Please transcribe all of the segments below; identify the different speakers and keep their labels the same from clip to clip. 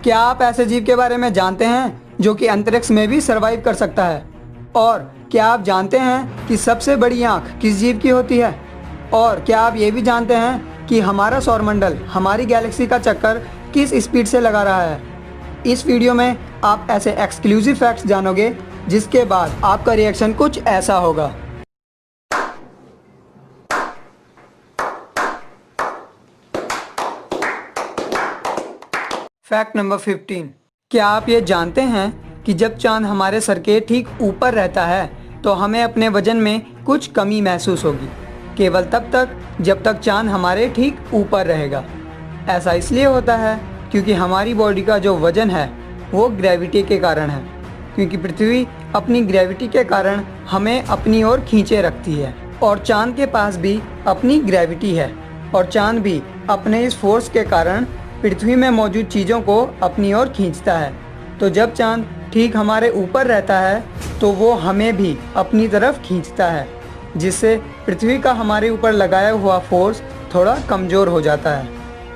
Speaker 1: क्या आप ऐसे जीव के बारे में जानते हैं जो कि अंतरिक्ष में भी सरवाइव कर सकता है? और क्या आप जानते हैं कि सबसे बड़ी आँख किस जीव की होती है? और क्या आप ये भी जानते हैं कि हमारा सौरमंडल हमारी गैलेक्सी का चक्कर किस स्पीड से लगा रहा है? इस वीडियो में आप ऐसे एक्सक्लूसिव फैक्ट्स जानोगे जिसके बाद आपका रिएक्शन कुछ ऐसा होगा। Fact number 15। क्या आप ये जानते हैं कि जब चांद हमारे सर के ठीक ऊपर रहता है तो हमें अपने वजन में कुछ कमी महसूस होगी, केवल तब तक जब तक चांद हमारे ठीक ऊपर रहेगा। ऐसा इसलिए होता है क्योंकि हमारी बॉडी का जो वजन है वो ग्रेविटी के कारण है, क्योंकि पृथ्वी अपनी ग्रेविटी के कारण हमें अपनी ओर खींचे रखती है और चांद के पास भी अपनी ग्रेविटी है और चांद भी अपने इस फोर्स के कारण पृथ्वी में मौजूद चीज़ों को अपनी ओर खींचता है। तो जब चांद ठीक हमारे ऊपर रहता है तो वो हमें भी अपनी तरफ खींचता है, जिससे पृथ्वी का हमारे ऊपर लगाया हुआ फोर्स थोड़ा कमज़ोर हो जाता है,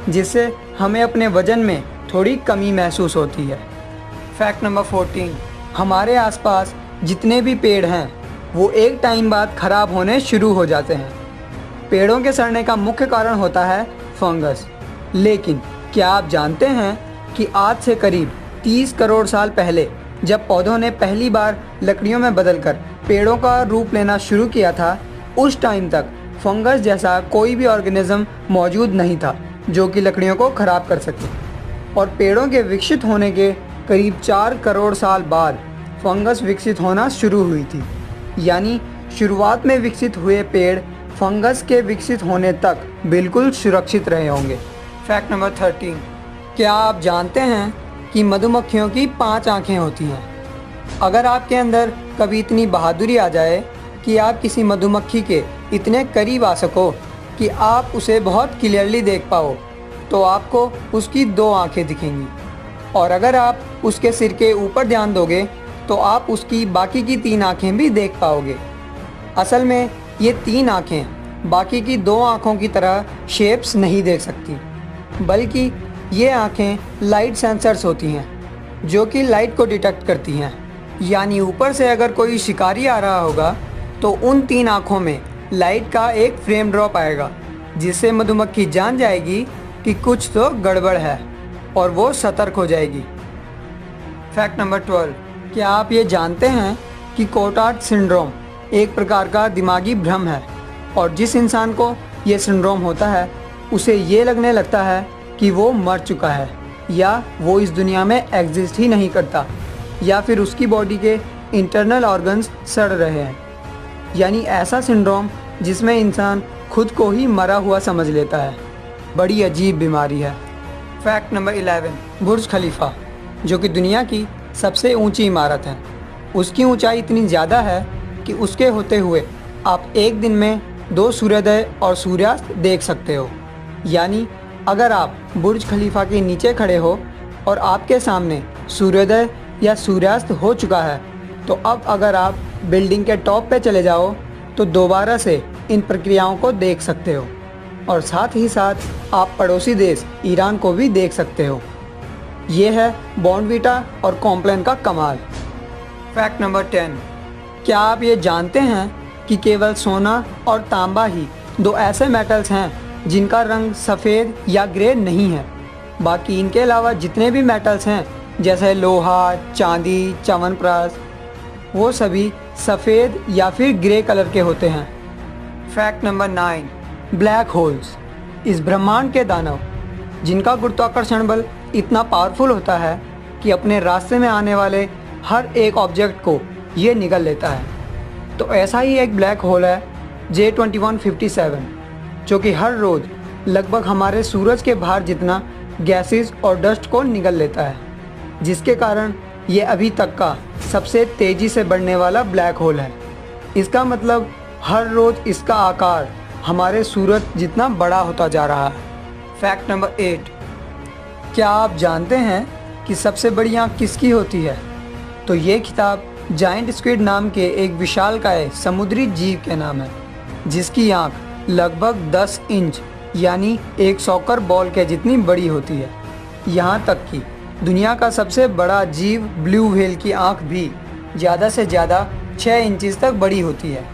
Speaker 1: जिससे हमें अपने वजन में थोड़ी कमी महसूस होती है। Fact number 14। हमारे आसपास जितने भी पेड़ हैं वो एक टाइम बाद ख़राब होने शुरू हो जाते हैं। पेड़ों के सड़ने का मुख्य कारण होता है फंगस। लेकिन क्या आप जानते हैं कि आज से करीब 30 करोड़ साल पहले जब पौधों ने पहली बार लकड़ियों में बदलकर पेड़ों का रूप लेना शुरू किया था, उस टाइम तक फंगस जैसा कोई भी ऑर्गेनिज्म मौजूद नहीं था जो कि लकड़ियों को ख़राब कर सके। और पेड़ों के विकसित होने के करीब 4 करोड़ साल बाद फंगस विकसित होना शुरू हुई थी। यानी शुरुआत में विकसित हुए पेड़ फंगस के विकसित होने तक बिल्कुल सुरक्षित रहे होंगे। Fact number 13। क्या आप जानते हैं कि मधुमक्खियों की 5 आँखें होती हैं? अगर आपके अंदर कभी इतनी बहादुरी आ जाए कि आप किसी मधुमक्खी के इतने करीब आ सको कि आप उसे बहुत क्लियरली देख पाओ, तो आपको उसकी 2 आँखें दिखेंगी। और अगर आप उसके सिर के ऊपर ध्यान दोगे तो आप उसकी बाकी की 3 आँखें भी देख पाओगे। असल में ये 3 आँखें बाकी की 2 आँखों की तरह शेप्स नहीं देख सकती, बल्कि ये आँखें लाइट सेंसर्स होती हैं जो कि लाइट को डिटेक्ट करती हैं। यानी ऊपर से अगर कोई शिकारी आ रहा होगा तो उन 3 आँखों में लाइट का एक फ्रेम ड्रॉप आएगा, जिससे मधुमक्खी जान जाएगी कि कुछ तो गड़बड़ है और वो सतर्क हो जाएगी। Fact number 12। क्या आप ये जानते हैं कि कोटार्ड सिंड्रोम एक प्रकार का दिमागी भ्रम है, और जिस इंसान को ये सिंड्रोम होता है उसे ये लगने लगता है कि वो मर चुका है, या वो इस दुनिया में एग्जिस्ट ही नहीं करता, या फिर उसकी बॉडी के इंटरनल ऑर्गन्स सड़ रहे हैं। यानी ऐसा सिंड्रोम जिसमें इंसान खुद को ही मरा हुआ समझ लेता है। बड़ी अजीब बीमारी है। Fact number 11। बुर्ज खलीफा, जो कि दुनिया की सबसे ऊंची इमारत है, उसकी ऊंचाई इतनी ज़्यादा है कि उसके होते हुए आप एक दिन में 2 सूर्योदय और सूर्यास्त देख सकते हो। यानी अगर आप बुर्ज खलीफा के नीचे खड़े हो और आपके सामने सूर्योदय या सूर्यास्त हो चुका है, तो अब अगर आप बिल्डिंग के टॉप पे चले जाओ तो दोबारा से इन प्रक्रियाओं को देख सकते हो, और साथ ही साथ आप पड़ोसी देश ईरान को भी देख सकते हो। ये है बॉर्नवीटा और कॉम्प्लान का कमाल। Fact number 10। क्या आप ये जानते हैं कि केवल सोना और तांबा ही 2 ऐसे मेटल्स हैं जिनका रंग सफ़ेद या ग्रे नहीं है? बाकी इनके अलावा जितने भी मेटल्स हैं, जैसे लोहा, चांदी, च्यवनप्राश, वो सभी सफ़ेद या फिर ग्रे कलर के होते हैं। Fact number 9। ब्लैक होल्स, इस ब्रह्मांड के दानव जिनका गुरुत्वाकर्षण बल इतना पावरफुल होता है कि अपने रास्ते में आने वाले हर एक ऑब्जेक्ट को ये निगल लेता है। तो ऐसा ही एक ब्लैक होल है J2157, जो कि हर रोज़ लगभग हमारे सूरज के भार जितना गैसेस और डस्ट को निगल लेता है, जिसके कारण ये अभी तक का सबसे तेज़ी से बढ़ने वाला ब्लैक होल है। इसका मतलब हर रोज़ इसका आकार हमारे सूरज जितना बड़ा होता जा रहा है। Fact number 8। क्या आप जानते हैं कि सबसे बड़ी आँख किसकी होती है? तो ये खिताब जायंट स्क्विड नाम के एक विशालकाय समुद्री जीव के नाम है, जिसकी आँख लगभग 10 इंच यानी एक सॉकर बॉल के जितनी बड़ी होती है। यहाँ तक कि दुनिया का सबसे बड़ा जीव ब्लू व्हेल की आँख भी ज़्यादा से ज़्यादा 6 इंचज़ तक बड़ी होती है।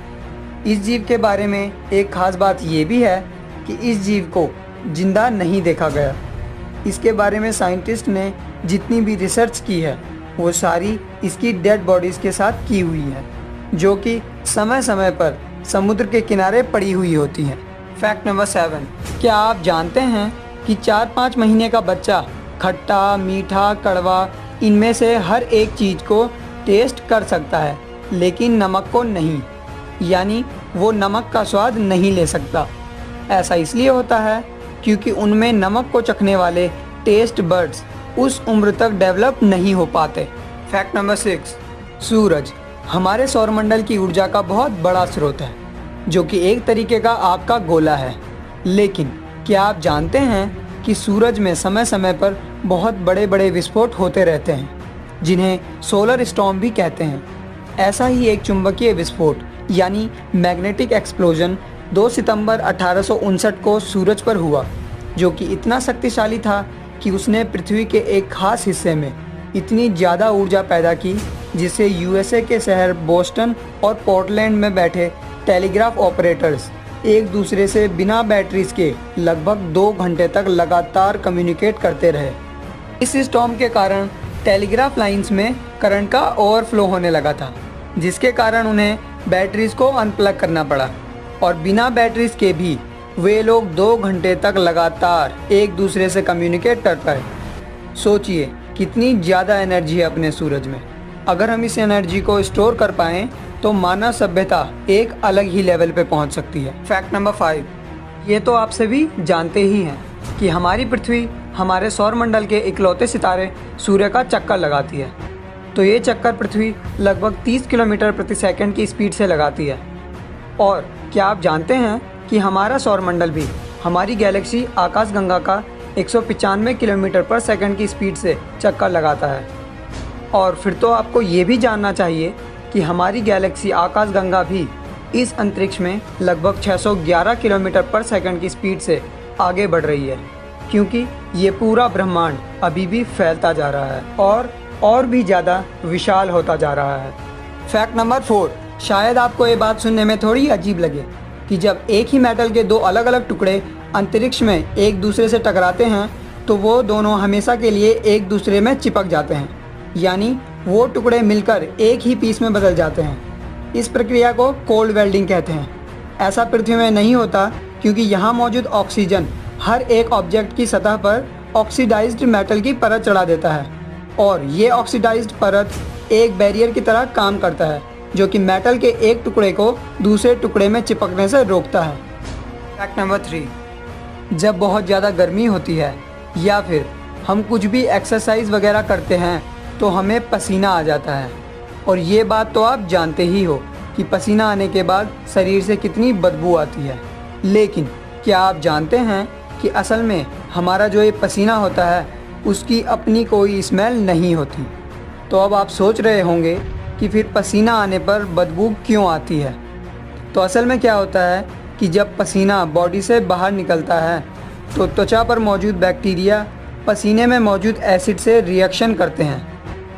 Speaker 1: इस जीव के बारे में एक ख़ास बात ये भी है कि इस जीव को जिंदा नहीं देखा गया। इसके बारे में साइंटिस्ट ने जितनी भी रिसर्च की है वो सारी इसकी डेड बॉडीज़ के साथ की हुई है, जो कि समय समय पर समुद्र के किनारे पड़ी हुई होती हैं। फैक्ट नंबर 7, क्या आप जानते हैं कि 4-5 महीने का बच्चा खट्टा, मीठा, कड़वा इनमें से हर एक चीज़ को टेस्ट कर सकता है, लेकिन नमक को नहीं, यानी वो नमक का स्वाद नहीं ले सकता। ऐसा इसलिए होता है क्योंकि उनमें नमक को चखने वाले टेस्ट बड्स उस उम्र तक डेवलप नहीं हो पाते। फैक्ट नंबर 6, सूरज हमारे सौरमंडल की ऊर्जा का बहुत बड़ा स्रोत है, जो कि एक तरीके का आग का गोला है। लेकिन क्या आप जानते हैं कि सूरज में समय समय पर बहुत बड़े बड़े विस्फोट होते रहते हैं, जिन्हें सोलर स्टॉर्म भी कहते हैं। ऐसा ही एक चुंबकीय विस्फोट यानी मैग्नेटिक एक्सप्लोजन 2 सितंबर 1859 को सूरज पर हुआ, जो कि इतना शक्तिशाली था कि उसने पृथ्वी के एक खास हिस्से में इतनी ज़्यादा ऊर्जा पैदा की जिससे यूएसए के शहर बोस्टन और पोर्टलैंड में बैठे टेलीग्राफ ऑपरेटर्स एक दूसरे से बिना बैटरीज के लगभग 2 घंटे तक लगातार कम्युनिकेट करते रहे। इस स्टॉर्म के कारण टेलीग्राफ लाइंस में करंट का ओवरफ्लो होने लगा था, जिसके कारण उन्हें बैटरीज को अनप्लग करना पड़ा और बिना बैटरीज के भी वे लोग 2 घंटे तक लगातार एक दूसरे से कम्युनिकेट कर पाए। सोचिए कितनी ज़्यादा एनर्जी है अपने सूरज में। अगर हम इस एनर्जी को स्टोर कर पाएँ तो मानव सभ्यता एक अलग ही लेवल पे पहुंच सकती है। फैक्ट नंबर 5, ये तो आप सभी जानते ही हैं कि हमारी पृथ्वी हमारे सौरमंडल के इकलौते सितारे सूर्य का चक्कर लगाती है। तो ये चक्कर पृथ्वी लगभग 30 किलोमीटर प्रति सेकंड की स्पीड से लगाती है। और क्या आप जानते हैं कि हमारा सौरमंडल भी हमारी गैलेक्सी आकाशगंगा का 195 किलोमीटर पर सेकंड की स्पीड से चक्कर लगाता है। और फिर तो आपको ये भी जानना चाहिए कि हमारी गैलेक्सी आकाशगंगा भी इस अंतरिक्ष में लगभग 611 किलोमीटर पर सेकंड की स्पीड से आगे बढ़ रही है, क्योंकि ये पूरा ब्रह्मांड अभी भी फैलता जा रहा है और भी ज़्यादा विशाल होता जा रहा है। फैक्ट नंबर 4, शायद आपको ये बात सुनने में थोड़ी अजीब लगे कि जब एक ही मेटल के 2 अलग अलग टुकड़े अंतरिक्ष में एक दूसरे से टकराते हैं तो वो दोनों हमेशा के लिए एक दूसरे में चिपक जाते हैं, यानी वो टुकड़े मिलकर एक ही पीस में बदल जाते हैं। इस प्रक्रिया को कोल्ड वेल्डिंग कहते हैं। ऐसा पृथ्वी में नहीं होता क्योंकि यहाँ मौजूद ऑक्सीजन हर एक ऑब्जेक्ट की सतह पर ऑक्सीडाइज्ड मेटल की परत चढ़ा देता है और ये ऑक्सीडाइज्ड परत एक बैरियर की तरह काम करता है, जो कि मेटल के एक टुकड़े को दूसरे टुकड़े में चिपकने से रोकता है। फैक्ट नंबर 3, जब बहुत ज़्यादा गर्मी होती है या फिर हम कुछ भी एक्सरसाइज वगैरह करते हैं तो हमें पसीना आ जाता है। और ये बात तो आप जानते ही हो कि पसीना आने के बाद शरीर से कितनी बदबू आती है। लेकिन क्या आप जानते हैं कि असल में हमारा जो ये पसीना होता है उसकी अपनी कोई स्मेल नहीं होती। तो अब आप सोच रहे होंगे कि फिर पसीना आने पर बदबू क्यों आती है। तो असल में क्या होता है कि जब पसीना बॉडी से बाहर निकलता है तो त्वचा पर मौजूद बैक्टीरिया पसीने में मौजूद एसिड से रिएक्शन करते हैं,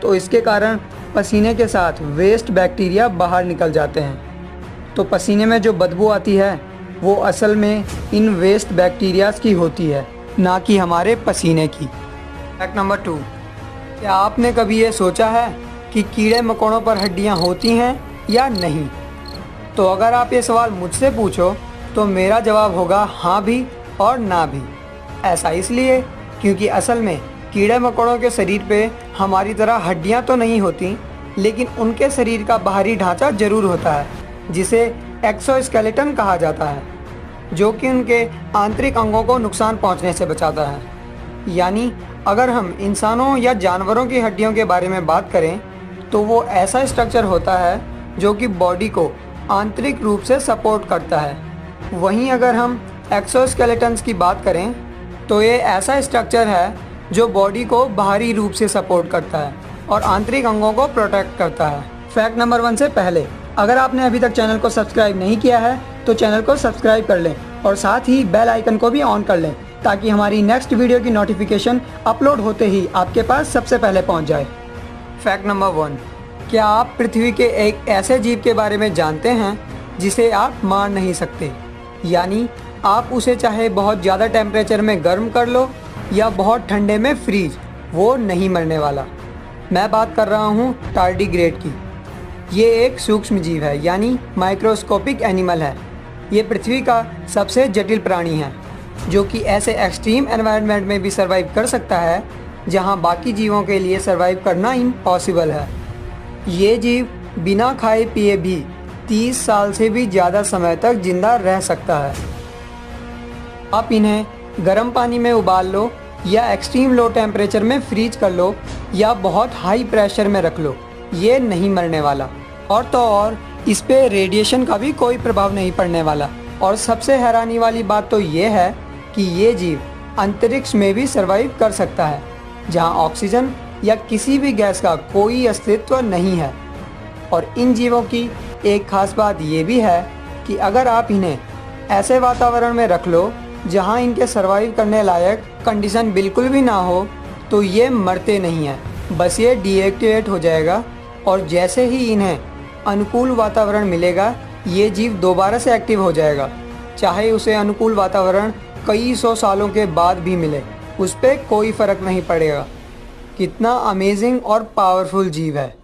Speaker 1: तो इसके कारण पसीने के साथ वेस्ट बैक्टीरिया बाहर निकल जाते हैं। तो पसीने में जो बदबू आती है वो असल में इन वेस्ट बैक्टीरियाज की होती है, ना कि हमारे पसीने की। फैक्ट नंबर 2, क्या आपने कभी ये सोचा है कि कीड़े मकोड़ों पर हड्डियाँ होती हैं या नहीं? तो अगर आप ये सवाल मुझसे पूछो तो मेरा जवाब होगा हाँ भी और ना भी। ऐसा इसलिए क्योंकि असल में कीड़े मकोड़ों के शरीर पे हमारी तरह हड्डियाँ तो नहीं होती, लेकिन उनके शरीर का बाहरी ढांचा जरूर होता है, जिसे एक्सोस्केलेटन कहा जाता है, जो कि उनके आंतरिक अंगों को नुकसान पहुंचने से बचाता है। यानी अगर हम इंसानों या जानवरों की हड्डियों के बारे में बात करें तो वो ऐसा स्ट्रक्चर होता है जो कि बॉडी को आंतरिक रूप से सपोर्ट करता है। वहीं अगर हम एक्सोस्केलेटन्स की बात करें तो ये ऐसा स्ट्रक्चर है जो बॉडी को बाहरी रूप से सपोर्ट करता है और आंतरिक अंगों को प्रोटेक्ट करता है। फैक्ट नंबर 1 से पहले अगर आपने अभी तक चैनल को सब्सक्राइब नहीं किया है तो चैनल को सब्सक्राइब कर लें और साथ ही बेल आइकन को भी ऑन कर लें, ताकि हमारी नेक्स्ट वीडियो की नोटिफिकेशन अपलोड होते ही आपके पास सबसे पहले पहुंच जाए। फैक्ट नंबर 1, क्या आप पृथ्वी के एक ऐसे जीव के बारे में जानते हैं जिसे आप मार नहीं सकते, यानी आप उसे चाहे बहुत ज़्यादा टेम्परेचर में गर्म कर लो या बहुत ठंडे में फ्रीज, वो नहीं मरने वाला। मैं बात कर रहा हूँ टार्डीग्रेड की। ये एक सूक्ष्म जीव है, यानी माइक्रोस्कोपिक एनिमल है। ये पृथ्वी का सबसे जटिल प्राणी है जो कि ऐसे एक्सट्रीम एनवायरनमेंट में भी सर्वाइव कर सकता है जहाँ बाकी जीवों के लिए सर्वाइव करना इम्पॉसिबल है। ये जीव बिना खाए पिए भी 30 साल से भी ज़्यादा समय तक जिंदा रह सकता है। आप इन्हें गर्म पानी में उबाल लो या एक्सट्रीम लो टेम्परेचर में फ्रीज कर लो या बहुत हाई प्रेशर में रख लो, ये नहीं मरने वाला। और तो और इस पे रेडिएशन का भी कोई प्रभाव नहीं पड़ने वाला। और सबसे हैरानी वाली बात तो ये है कि ये जीव अंतरिक्ष में भी सर्वाइव कर सकता है जहाँ ऑक्सीजन या किसी भी गैस का कोई अस्तित्व नहीं है। और इन जीवों की एक खास बात ये भी है कि अगर आप इन्हें ऐसे वातावरण में रख लो जहाँ इनके सर्वाइव करने लायक कंडीशन बिल्कुल भी ना हो तो ये मरते नहीं हैं, बस ये डीएक्टिवेट हो जाएगा। और जैसे ही इन्हें अनुकूल वातावरण मिलेगा ये जीव दोबारा से एक्टिव हो जाएगा, चाहे उसे अनुकूल वातावरण कई 100 सालों के बाद भी मिले, उस पर कोई फ़र्क नहीं पड़ेगा। कितना अमेजिंग और पावरफुल जीव है।